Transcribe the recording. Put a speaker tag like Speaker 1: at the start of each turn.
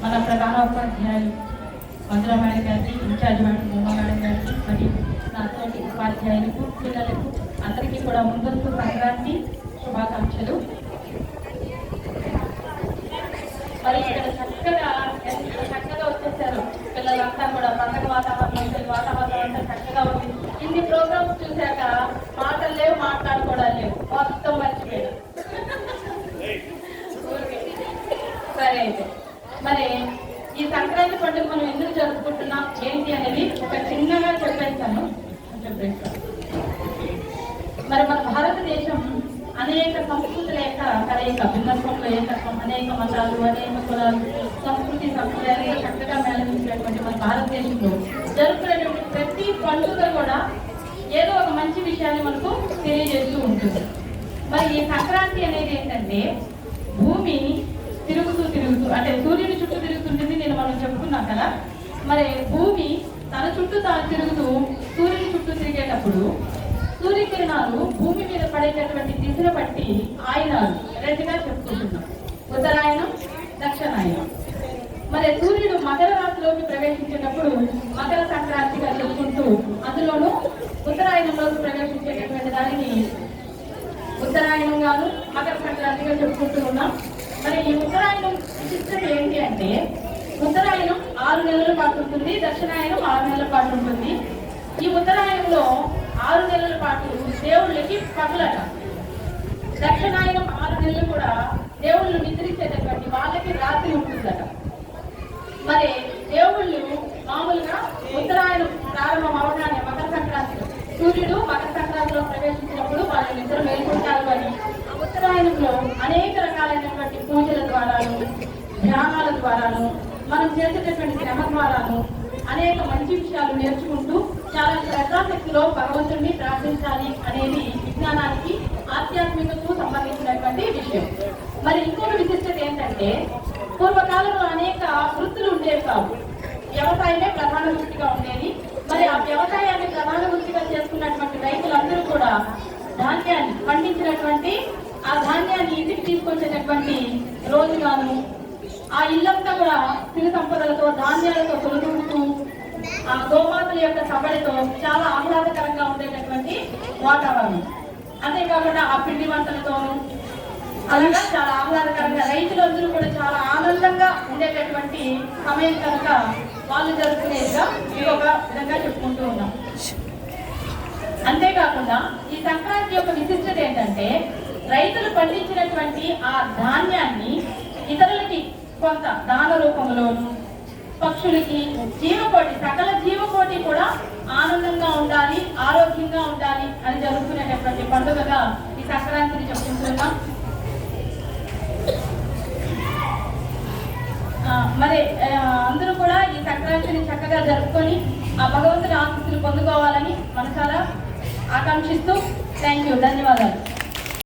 Speaker 1: మన ప్రధానోపాధ్యాయులు మంజుల మేడం గారికి, ఇన్ఛార్జ్ మేడం ఉమా మేడం గారికి, మరియు నాతోటి ఉపాధ్యాయులకు, పిల్లలకు అందరికీ కూడా ముందస్తు సంక్రాంతి శుభాకాంక్షలు. మరి ఇక్కడ చక్కగా వచ్చేసారు పిల్లలంతా కూడా. పండగ వాతావరణం అంతా చక్కగా ఉంది. ఇన్ని ప్రోగ్రామ్స్ చూశాక మాటలు లేవు, మాట్లాడుకోవడాలు లేవు, మొత్తం మర్చిపోయారు. సరే, అయితే మరి ఈ సంక్రాంతి పండుగ మనం ఎందుకు జరుపుకుంటున్నాం ఏంటి అనేది ఒక చిన్నగా చెప్పేస్తాను. మరి మన భారతదేశం అనేక సంస్కృతుల యొక్క కలయిక, భిన్నత్వంలో ఏకత్వం, అనేక మతాలు, అనేక కులాలు, సంస్కృతి సంప్రదాయాలు చక్కగా మేళవించినటువంటి మన భారతదేశంలో జరుపుకునేటువంటి ప్రతి పండుగ కూడా ఏదో ఒక మంచి విషయాన్ని మనకు తెలియజేస్తూ ఉంటుంది. మరి ఈ సంక్రాంతి అనేది ఏంటంటే భూమి తిరుగుతూ అంటే సూర్యుని చుట్టూ తిరుగుతుంటుంది. నేను మనం చెప్పుకున్నాం కదా. మరి భూమి తన చుట్టూ తాను తిరుగుతూ సూర్యుని చుట్టూ తిరిగేటప్పుడు సూర్యకిరణాలు భూమి మీద పడేటటువంటి దిశను బట్టి ఆయనాలు రెండుగా చెప్పుకుంటున్నాం, ఉత్తరాయణం, దక్షిణాయనం. మరి సూర్యుడు మకర రాశిలోకి ప్రవేశించేటప్పుడు మకర సంక్రాంతిగా చెప్పుకుంటూ అందులోనూ ఉత్తరాయణంలోకి ప్రవేశించేటటువంటి దానిని ఉత్తరాయణం గాను మకర సంక్రాంతిగా చెప్పుకుంటూ ఉన్నాం. మరి ఈ ఉత్తరాయణం విశిష్టత ఏంటి అంటే ఉత్తరాయణం 6 నెలల పాటు ఉంటుంది, దక్షిణాయనం 6 నెలల పాటు ఉంటుంది. ఈ ఉత్తరాయణంలో 6 నెలల పాటు దేవుళ్ళకి పగలట, దక్షిణాయనం 6 నెలలు కూడా దేవుళ్ళు నిద్రించేటటువంటి వాళ్ళకి రాత్రి ఉంటుందట. మరి దేవుళ్ళు మామూలుగా ఉత్తరాయణం ప్రారంభం అవగానే మకర సంక్రాంతి సూర్యుడు మకర సంక్రాంతిలో ప్రవేశించినప్పుడు వాళ్ళు నిద్ర మేల్కొంటారు అని ఉత్తరాయణంలో అనేక రకాలైనటువంటి పూజల ద్వారాను, ధ్యానాల ద్వారాను, మనం చేసేటటువంటి శ్రమ ద్వారాను అనేక మంచి విషయాలు నేర్చుకుంటూ చాలా శ్రద్ధాశక్తిలో భగవంతుడిని ప్రార్థించాలి అనేది విజ్ఞానానికి, ఆధ్యాత్మికతకు సంబంధించినటువంటి విషయం. మరి ఇంకొక విశిష్టత ఏంటంటే పూర్వకాలంలో అనేక వృత్తులు ఉండేవి కావు, వ్యవసాయమే ప్రధాన వృత్తిగా ఉండేది. మరి ఆ వ్యవసాయాన్ని ప్రధాన వృత్తిగా చేసుకున్నటువంటి రైతులందరూ కూడా ధాన్యాన్ని పండించినటువంటి ఆ ధాన్యాన్ని ఇంటికి తీసుకొచ్చేటటువంటి రోజుగాను ఆ ఇల్లంతా కూడా సిరి సంపదలతో, ధాన్యాలతో తొలగుతూ ఆ గోమాతల యొక్క సబడితో చాలా ఆహ్లాదకరంగా ఉండేటటువంటి వాతావరణం. అంతేకాకుండా ఆ పిండి వంటలతోనూ అలాగా చాలా ఆహ్లాదకరంగా రైతులందరూ కూడా చాలా ఆనందంగా ఉండేటటువంటి సమయం కనుక వాళ్ళు జరుపుకునేదిగా ఇంకొక విధంగా చెప్పుకుంటూ ఉన్నాం. అంతేకాకుండా ఈ సంక్రాంతి యొక్క విశిష్టత ఏంటంటే రైతులు పండించినటువంటి ఆ ధాన్యాన్ని ఇతరులకి కొంత దాన రూపంలోను, పక్షులకి, జీవకోటి, సకల జీవకోటి కూడా ఆనందంగా ఉండాలి, ఆరోగ్యంగా ఉండాలి అని జరుపుకునేటటువంటి పండుగగా ఈ సంక్రాంతిని చెప్పుకుంటున్నాం. మరి అందరూ కూడా ఈ సంక్రాంతిని చక్కగా జరుపుకొని ఆ భగవంతుని ఆశీస్సులు పొందుకోవాలని మనసారా ఆకాంక్షిస్తూ థ్యాంక్ యూ, ధన్యవాదాలు.